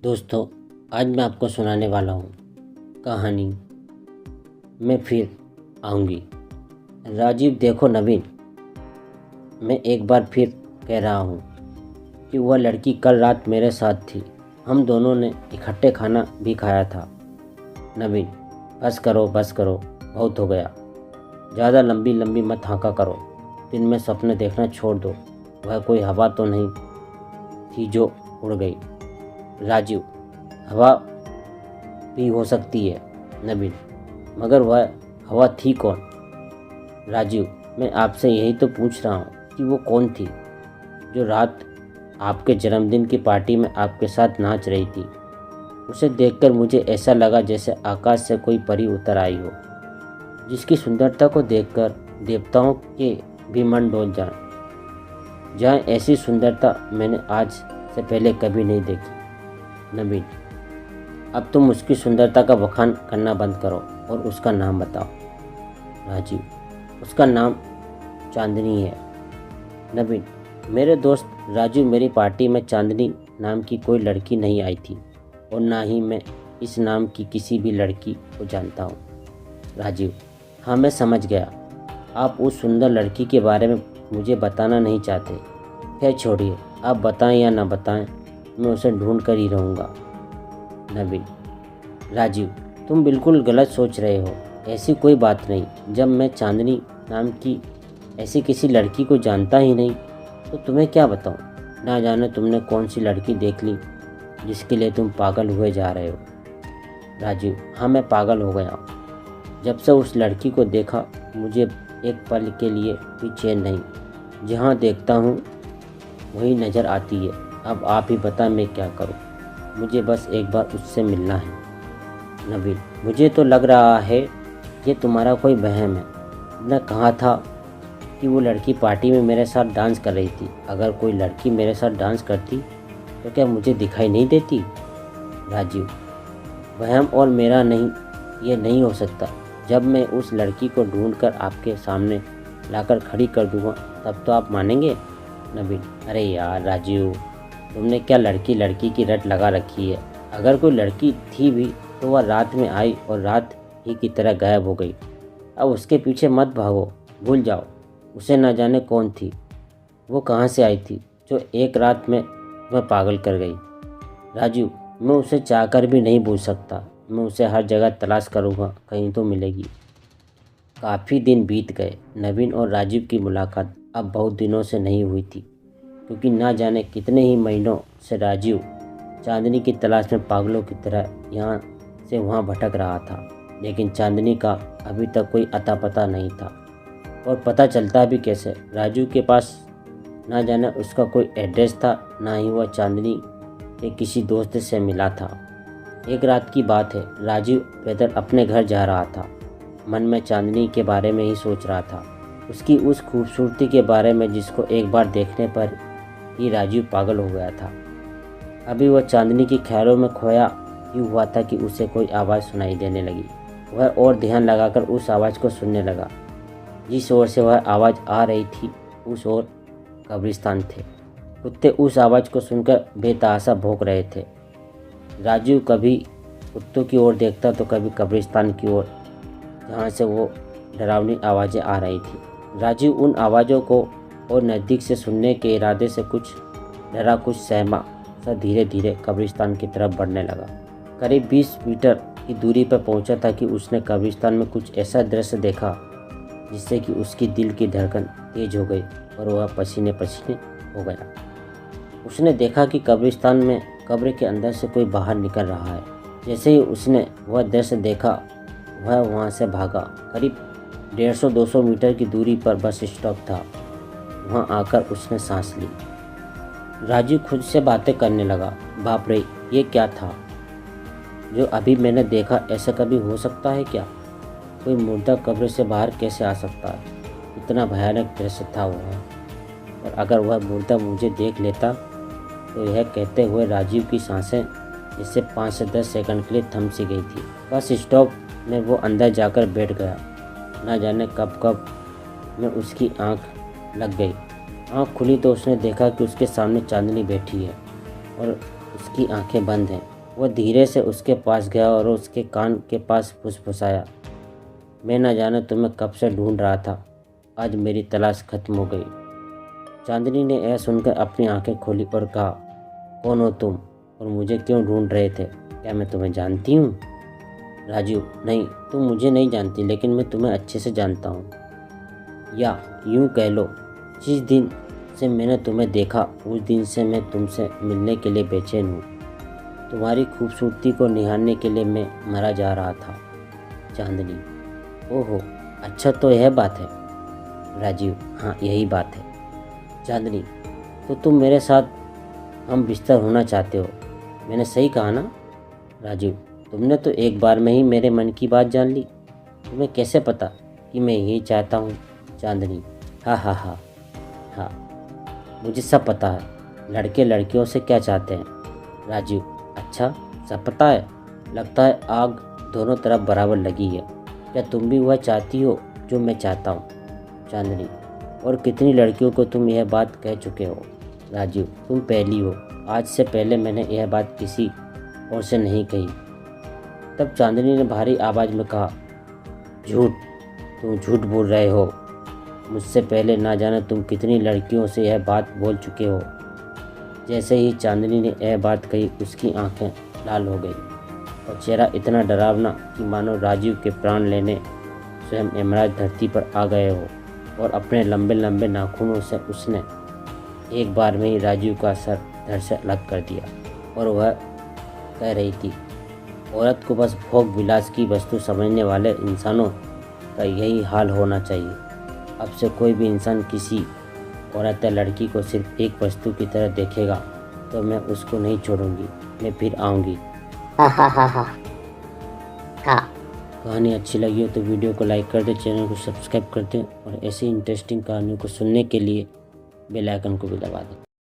दोस्तों, आज मैं आपको सुनाने वाला हूँ कहानी मैं फिर आऊँगी। राजीव, देखो नवीन, मैं एक बार फिर कह रहा हूँ कि वह लड़की कल रात मेरे साथ थी। हम दोनों ने इकट्ठे खाना भी खाया था। नवीन, बस करो बहुत हो गया। ज़्यादा लंबी लंबी मत हाँका करो। दिन में सपने देखना छोड़ दो। वह कोई हवा तो नहीं थी जो उड़ गई। राजीव, हवा भी हो सकती है नवीन, मगर वह हवा थी कौन? राजीव, मैं आपसे यही तो पूछ रहा हूँ कि वो कौन थी जो रात आपके जन्मदिन की पार्टी में आपके साथ नाच रही थी। उसे देखकर मुझे ऐसा लगा जैसे आकाश से कोई परी उतर आई हो, जिसकी सुंदरता को देखकर देवताओं के भी मन डोल जाए। ऐसी सुंदरता मैंने आज से पहले कभी नहीं देखी। नवीन, अब तुम उसकी सुंदरता का बखान करना बंद करो और उसका नाम बताओ। राजीव, उसका नाम चांदनी है। नवीन, मेरे दोस्त राजू, मेरी पार्टी में चांदनी नाम की कोई लड़की नहीं आई थी और ना ही मैं इस नाम की किसी भी लड़की को जानता हूँ। राजीव, हाँ, मैं समझ गया। आप उस सुंदर लड़की के बारे में मुझे बताना नहीं चाहते। खैर छोड़िए, आप बताएं या ना बताएं, मैं उसे ढूंढ कर ही रहूँगा। नवीन, राजीव, तुम बिल्कुल गलत सोच रहे हो। ऐसी कोई बात नहीं। जब मैं चांदनी नाम की ऐसी किसी लड़की को जानता ही नहीं तो तुम्हें क्या बताऊं? ना जाने तुमने कौन सी लड़की देख ली जिसके लिए तुम पागल हुए जा रहे हो। राजीव, हाँ, मैं पागल हो गया हूँ। जब से उस लड़की को देखा मुझे एक पल के लिए भी चैन नहीं। जहाँ देखता हूँ वही नज़र आती है। अब आप ही बता मैं क्या करूँ? मुझे बस एक बार उससे मिलना है। नवीन, मुझे तो लग रहा है ये तुम्हारा कोई वहम है। तुमने कहा था कि वो लड़की पार्टी में मेरे साथ डांस कर रही थी। अगर कोई लड़की मेरे साथ डांस करती तो क्या मुझे दिखाई नहीं देती? राजीव, वहम और मेरा नहीं, ये नहीं हो सकता। जब मैं उस लड़की को ढूंढकर आपके सामने लाकर खड़ी कर दूंगा तब तो आप मानेंगे। नवीन, अरे यार राजीव, तुमने क्या लड़की की रट लगा रखी है। अगर कोई लड़की थी भी तो वह रात में आई और रात ही की तरह गायब हो गई। अब उसके पीछे मत भागो, भूल जाओ उसे। न जाने कौन थी, वो कहाँ से आई थी जो एक रात में वह पागल कर गई। राजीव, मैं उसे चाहकर भी नहीं भूल सकता। मैं उसे हर जगह तलाश करूँगा, कहीं तो मिलेगी। काफ़ी दिन बीत गए। नवीन और राजीव की मुलाकात अब बहुत दिनों से नहीं हुई थी, क्योंकि ना जाने कितने ही महीनों से राजीव चांदनी की तलाश में पागलों की तरह यहाँ से वहाँ भटक रहा था। लेकिन चांदनी का अभी तक कोई अता पता नहीं था। और पता चलता भी कैसे? राजू के पास ना जाने उसका कोई एड्रेस था, ना ही वह चांदनी के किसी दोस्त से मिला था। एक रात की बात है, राजीव पैदल अपने घर जा रहा था। मन में चांदनी के बारे में ही सोच रहा था, उसकी उस खूबसूरती के बारे में जिसको एक बार देखने पर ही राजीव पागल हो गया था। अभी वह चांदनी की ख्यालों में खोया ही हुआ था कि उसे कोई आवाज़ सुनाई देने लगी। वह और ध्यान लगाकर उस आवाज़ को सुनने लगा। जिस ओर से वह आवाज़ आ रही थी उस ओर कब्रिस्तान थे। कुत्ते उस आवाज़ को सुनकर बेतहाशा भौंक रहे थे। राजीव कभी कुत्तों की ओर देखता तो कभी कब्रिस्तान की ओर, जहाँ से वो डरावनी आवाज़ें आ रही थी। राजीव उन आवाज़ों को और नज़दीक से सुनने के इरादे से कुछ डरा कुछ सहमा सा धीरे धीरे कब्रिस्तान की तरफ बढ़ने लगा। करीब 20 मीटर की दूरी पर पहुंचा था कि उसने कब्रिस्तान में कुछ ऐसा दृश्य देखा जिससे कि उसकी दिल की धड़कन तेज हो गई और वह पसीने पसीने हो गया। उसने देखा कि कब्रिस्तान में कब्र के अंदर से कोई बाहर निकल रहा है। जैसे ही उसने वह दृश्य देखा वह वहाँ से भागा। करीब 150-200 मीटर की दूरी पर बस स्टॉप था। वहाँ आकर उसने सांस ली। राजू खुद से बातें करने लगा। बाप रे, ये क्या था जो अभी मैंने देखा? ऐसा कभी हो सकता है क्या? कोई मुर्दा कब्र से बाहर कैसे आ सकता है? इतना भयानक दृश्य था वह। और अगर वह मुर्दा मुझे देख लेता तो यह कहते हुए राजीव की सांसें जिससे 5 से 10 सेकंड के लिए थम सी गई थी। बस स्टॉप में वो अंदर जाकर बैठ गया। ना जाने कब में उसकी आंख लग गई। खुली तो उसने देखा कि उसके सामने चांदनी बैठी है और उसकी आंखें बंद हैं। वह धीरे से उसके पास गया और उसके कान के पास फुसफुसाया, मैं न जाने तुम्हें कब से ढूंढ रहा था, आज मेरी तलाश खत्म हो गई। चांदनी ने यह सुनकर अपनी आंखें खोली और कहा, कौन हो तुम और मुझे क्यों ढूंढ रहे थे? क्या मैं तुम्हें जानती हूँ? राजू, नहीं, तुम मुझे नहीं जानती, लेकिन मैं तुम्हें अच्छे से जानता हूँ। या यूँ कह लो, जिस दिन से मैंने तुम्हें देखा उस दिन से मैं तुमसे मिलने के लिए बेचैन हूँ। तुम्हारी खूबसूरती को निहारने के लिए मैं मरा जा रहा था। चांदनी, ओहो, अच्छा तो यह बात है। राजीव, हाँ यही बात है। चांदनी, तो तुम मेरे साथ हम बिस्तर होना चाहते हो, मैंने सही कहा ना? राजीव, तुमने तो एक बार में ही मेरे मन की बात जान ली। तुम्हें कैसे पता कि मैं यही चाहता हूँ? चांदनी, हाँ हाँ हाँ हाँ, मुझे सब पता है, लड़के लड़कियों से क्या चाहते हैं। राजीव, अच्छा, सब पता है? लगता है आग दोनों तरफ बराबर लगी है। क्या तुम भी वह चाहती हो जो मैं चाहता हूँ? चांदनी, और कितनी लड़कियों को तुम यह बात कह चुके हो? राजीव, तुम पहली हो, आज से पहले मैंने यह बात किसी और से नहीं कही। तब चांदनी ने भारी आवाज़ में कहा, झूठ, तुम झूठ बोल रहे हो। मुझसे पहले ना जाने तुम कितनी लड़कियों से यह बात बोल चुके हो। जैसे ही चांदनी ने यह बात कही उसकी आंखें लाल हो गई और चेहरा इतना डरावना कि मानो राजीव के प्राण लेने स्वयं यमराज धरती पर आ गए हो। और अपने लंबे लंबे नाखूनों से उसने एक बार में ही राजीव का सर धड़ से अलग कर दिया और वह कह रही थी, औरत को बस भोग विलास की वस्तु समझने वाले इंसानों का यही हाल होना चाहिए। अब से कोई भी इंसान किसी औरत या लड़की को सिर्फ एक वस्तु की तरह देखेगा तो मैं उसको नहीं छोड़ूंगी, मैं फिर आऊँगी। हा हा हा हा हा। कहानी अच्छी लगी हो तो वीडियो को लाइक कर दें, चैनल को सब्सक्राइब कर दें और ऐसी इंटरेस्टिंग कहानियों को सुनने के लिए बेल आइकन को भी दबा दें।